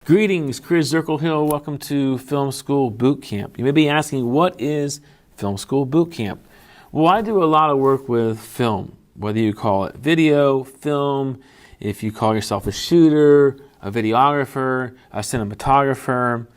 Greetings, Chris Zirkle here. Welcome to Film School Boot Camp. You may be asking, what is Film School Boot Camp? Well, I do a lot of work with film, whether you call it video, film, if you call yourself a shooter, a videographer, a cinematographer.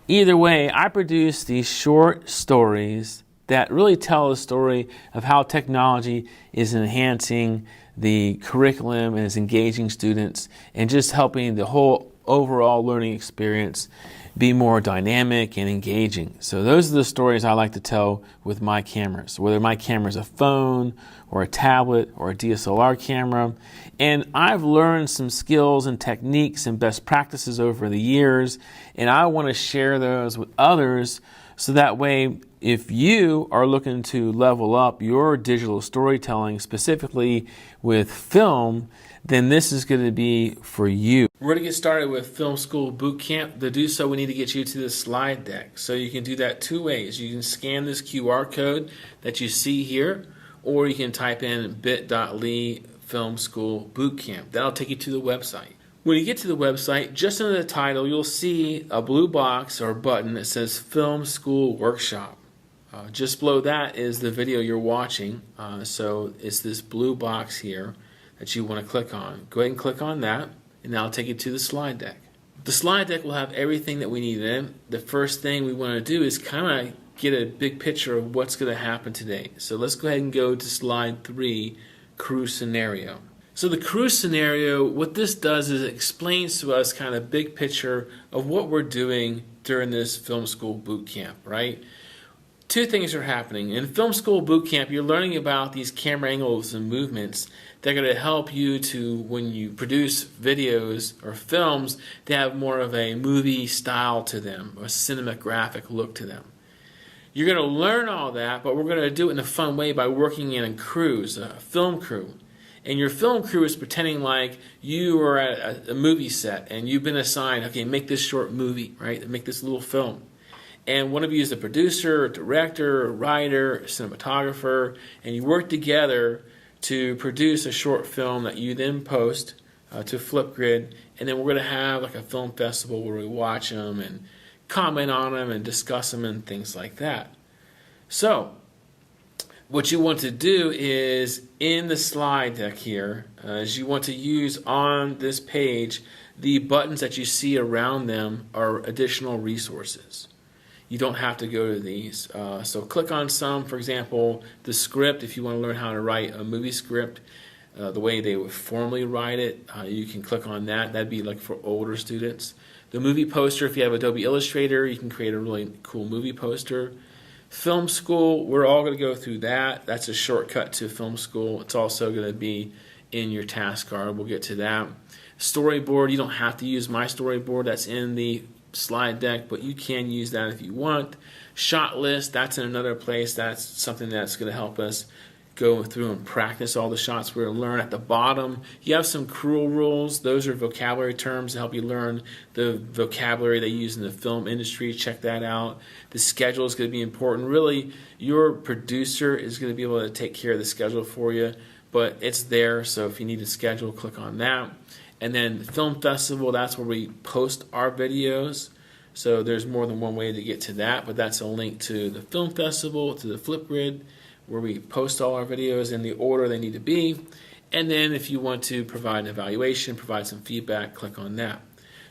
Either way, I produce these short stories that really tell a story of how technology is enhancing the curriculum and is engaging students and just helping the whole overall learning experience be more dynamic and engaging. So those are the stories I like to tell with my cameras, whether my camera is a phone or a tablet or a DSLR camera. And I've learned some skills and techniques and best practices over the years, and I want to share those with others so that way if you are looking to level up your digital storytelling, specifically with film, then this is going to be for you. We're going to get started with Film School Boot Camp. To do so, we need to get you to the slide deck. So you can do that two ways. You can scan this QR code that you see here, or you can type in bit.ly Film School Boot Camp. That'll take you to the website. When you get to the website, just under the title, you'll see a blue box or button that says Film School Workshop. Just below that is the video you're watching. So it's this blue box here that you want to click on. Go ahead and click on that, and that'll take you to the slide deck. The slide deck will have everything that we need in it. The first thing we want to do is kind of get a big picture of what's going to happen today. So let's go ahead and go to slide 3, crew scenario. So the crew scenario, what this does is it explains to us kind of big picture of what we're doing during this film school boot camp, right? Two things are happening. In Film School Boot Camp, you're learning about these camera angles and movements that are going to help you to, when you produce videos or films, to have more of a movie style to them, or a cinematographic look to them. You're going to learn all that, but we're going to do it in a fun way by working in crews, a film crew. And your film crew is pretending like you are at a movie set and you've been assigned, okay, make this short movie, right? Make this little film. And one of you is the producer, director, writer, cinematographer, and you work together to produce a short film that you then post to Flipgrid, and then we're going to have like a film festival where we watch them and comment on them and discuss them and things like that. So what you want to do is in the slide deck here, is you want to use on this page the buttons that you see around them are additional resources. You don't have to go to these. So click on some, for example, the script, if you want to learn how to write a movie script, the way they would formally write it, you can click on that. That'd be like for older students. The movie poster, if you have Adobe Illustrator, you can create a really cool movie poster. Film School, we're all going to go through that. That's a shortcut to Film School. It's also going to be in your task card. We'll get to that. Storyboard, you don't have to use my storyboard. That's in the slide deck, but you can use that if you want. Shot list, that's in another place. That's something that's going to help us go through and practice all the shots we're going to learn. At the bottom, you have some crew rules. Those are vocabulary terms to help you learn the vocabulary they use in the film industry. Check that out. The schedule is going to be important. Really, your producer is going to be able to take care of the schedule for you, but it's there, so if you need a schedule, click on that. And then the film festival, that's where we post our videos. So there's more than one way to get to that, but that's a link to the film festival, to the Flipgrid, where we post all our videos in the order they need to be. And then if you want to provide an evaluation, provide some feedback, click on that.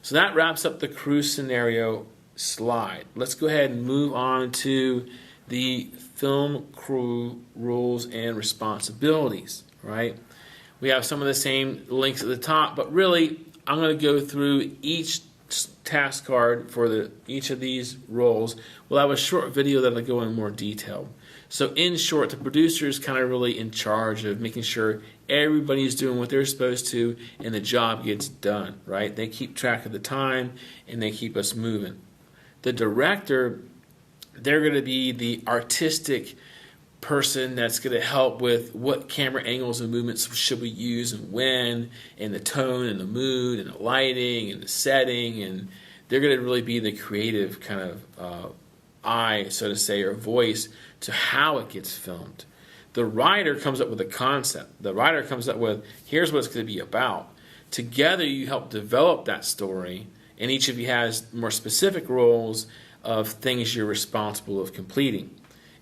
So that wraps up the crew scenario slide. Let's go ahead and move on to the film crew rules and responsibilities, right? We have some of the same links at the top, but really I'm going to go through each task card for each of these roles. We'll have a short video that'll go in more detail. So in short, the producer is kind of really in charge of making sure everybody's doing what they're supposed to and the job gets done, right? They keep track of the time and they keep us moving. The director, they're going to be the artistic person that's going to help with what camera angles and movements should we use and when, and the tone and the mood and the lighting and the setting and they're going to really be the creative kind of eye, so to say, or voice to how it gets filmed. The writer comes up with a concept. The writer comes up with, here's what it's going to be about. Together you help develop that story, and each of you has more specific roles of things you're responsible of completing.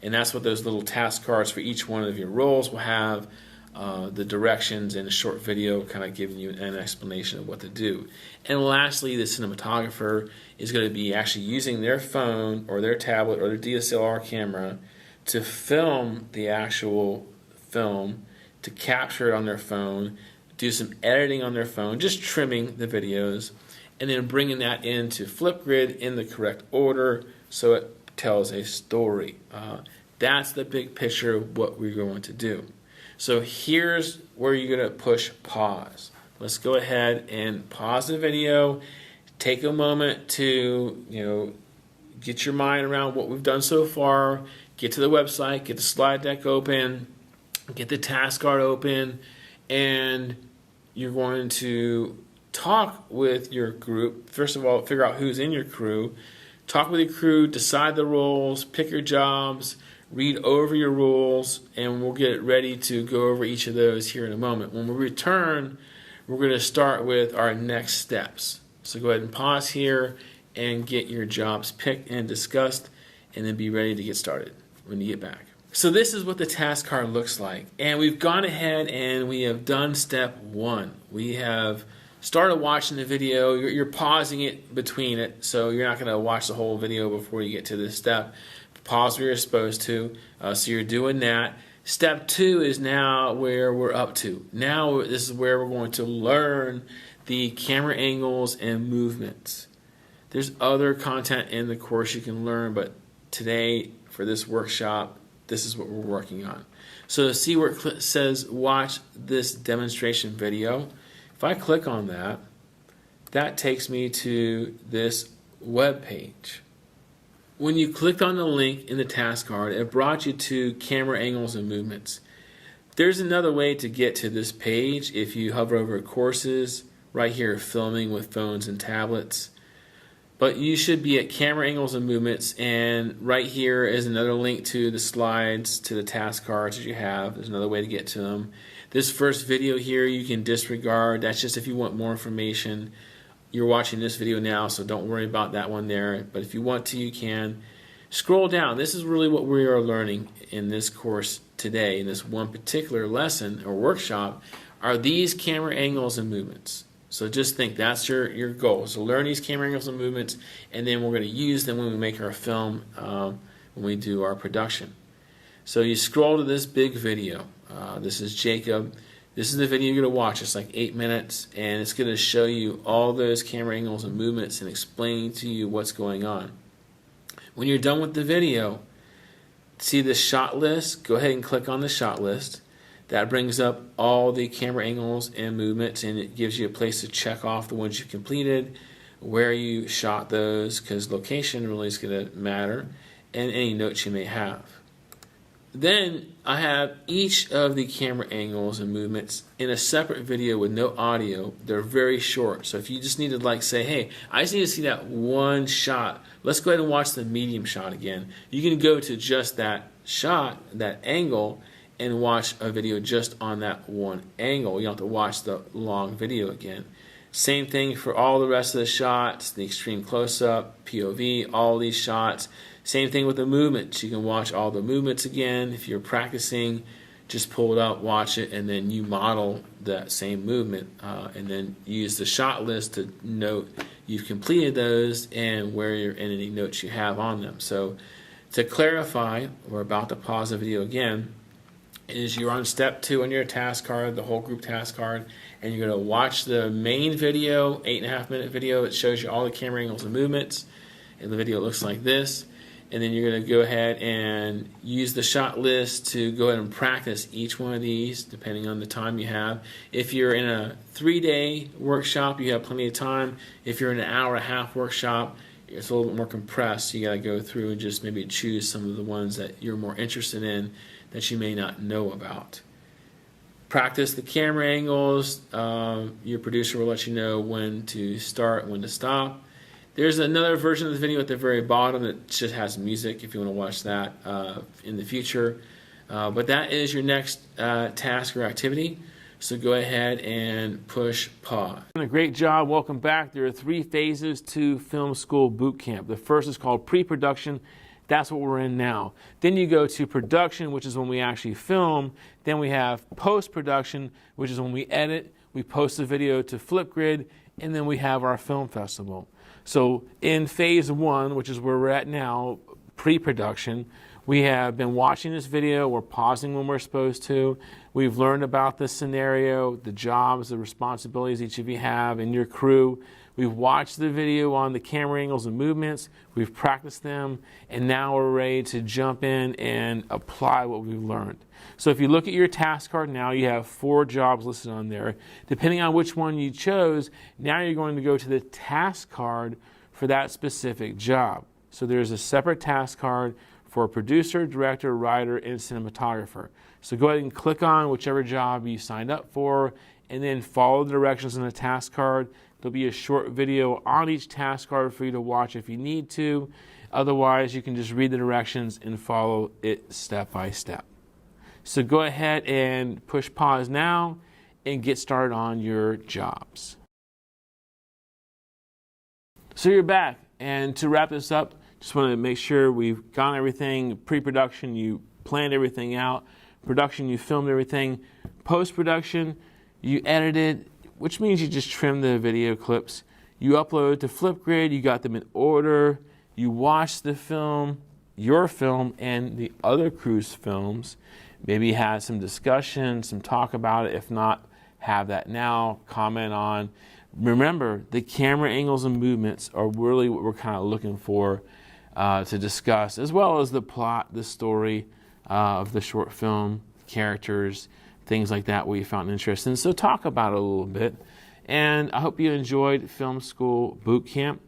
And that's what those little task cards for each one of your roles will have, the directions and a short video kind of giving you an explanation of what to do. And lastly, the cinematographer is going to be actually using their phone or their tablet or their DSLR camera to film the actual film, to capture it on their phone, do some editing on their phone, just trimming the videos, and then bringing that into Flipgrid in the correct order so it tells a story. That's the big picture of what we're going to do. So here's where you're going to push pause. Let's go ahead and pause the video. Take a moment to, get your mind around what we've done so far. Get to the website, get the slide deck open, get the task card open, and you're going to talk with your group. First of all, figure out who's in your crew. Talk with your crew, decide the roles, pick your jobs, read over your rules, and we'll get ready to go over each of those here in a moment. When we return, we're going to start with our next steps. So go ahead and pause here and get your jobs picked and discussed, and then be ready to get started when you get back. So this is what the task card looks like. And we've gone ahead and we have done step 1. We have started watching the video. You're pausing it between it, so you're not going to watch the whole video before you get to this step. Pause where you're supposed to. So you're doing that. Step 2 is now where we're up to. Now this is where we're going to learn the camera angles and movements. There's other content in the course you can learn, but today for this workshop, this is what we're working on. So to see where it says watch this demonstration video, if I click on that, that takes me to this web page. When you clicked on the link in the task card, it brought you to camera angles and movements. There's another way to get to this page if you hover over courses, right here, filming with phones and tablets. But you should be at camera angles and movements, and right here is another link to the slides, to the task cards that you have. There's another way to get to them. This first video here you can disregard. That's just if you want more information. You're watching this video now, so don't worry about that one there. But if you want to, you can. Scroll down. This is really what we are learning in this course today, in this one particular lesson or workshop, are these camera angles and movements. So just think that's your goal. So learn these camera angles and movements, and then we're going to use them when we make our film, when we do our production. So you scroll to this big video. This is Jacob. This is the video you're going to watch. It's like 8 minutes, and it's going to show you all those camera angles and movements and explain to you what's going on. When you're done with the video, see the shot list? Go ahead and click on the shot list. That brings up all the camera angles and movements, and it gives you a place to check off the ones you completed, where you shot those, because location really is going to matter, and any notes you may have. Then I have each of the camera angles and movements in a separate video with no audio. They're very short. So if you just need to say, hey, I just need to see that one shot. Let's go ahead and watch the medium shot again. You can go to just that shot, that angle, and watch a video just on that one angle. You don't have to watch the long video again. Same thing for all the rest of the shots, the extreme close-up, POV, all these shots. Same thing with the movements. You can watch all the movements again. If you're practicing, just pull it up, watch it, and then you model that same movement, and then use the shot list to note you've completed those and where you're in any notes you have on them. So to clarify, we're about to pause the video again, is you're on step 2 on your task card, the whole group task card, and you're going to watch the main video, 8.5-minute video. It shows you all the camera angles and movements, and the video looks like this. And then you're going to go ahead and use the shot list to go ahead and practice each one of these depending on the time you have. If you're in a 3-day workshop, you have plenty of time. If you're in an hour-and-a-half workshop, it's a little bit more compressed. You got to go through and just maybe choose some of the ones that you're more interested in that you may not know about. Practice the camera angles. Your producer will let you know when to start, when to stop. There's another version of the video at the very bottom that just has music if you want to watch that in the future. But that is your next task or activity. So go ahead and push pause. A great job. Welcome back. There are 3 phases to Film School Boot Camp. The first is called pre-production. That's what we're in now. Then you go to production, which is when we actually film. Then we have post-production, which is when we edit. We post the video to Flipgrid, and then we have our film festival. So in phase 1, which is where we're at now, pre-production, we have been watching this video. We're pausing when we're supposed to. We've learned about the scenario, the jobs, the responsibilities each of you have and your crew. We've watched the video on the camera angles and movements. We've practiced them, and now we're ready to jump in and apply what we've learned. So if you look at your task card now, you have 4 jobs listed on there. Depending on which one you chose, now you're going to go to the task card for that specific job. So there's a separate task card for producer, director, writer, and cinematographer. So go ahead and click on whichever job you signed up for, and then follow the directions on the task card. There'll be a short video on each task card for you to watch if you need to. Otherwise, you can just read the directions and follow it step by step. So go ahead and push pause now and get started on your jobs. So you're back, and to wrap this up, just want to make sure we've gotten everything. Pre-production, you planned everything out. Production, you filmed everything. Post-production, you edited, which means you just trim the video clips. You upload to Flipgrid, you got them in order. You watch the film, your film, and the other crew's films. Maybe had some discussion, some talk about it. If not, have that now, comment on. Remember, the camera angles and movements are really what we're kind of looking for to discuss, as well as the plot, the story of the short film, characters, things like that we found interesting. So talk about it a little bit. And I hope you enjoyed Film School Boot Camp.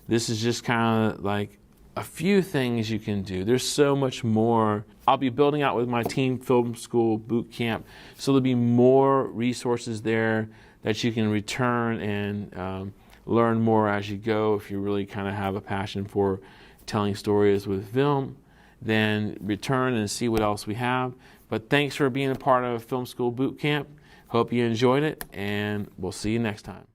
This is just kind of like a few things you can do. There's so much more. I'll be building out with my team Film School Boot Camp, so there'll be more resources there that you can return and learn more as you go. If you really kind of have a passion for telling stories with film, then return and see what else we have. But thanks for being a part of Film School Boot Camp. Hope you enjoyed it, and we'll see you next time.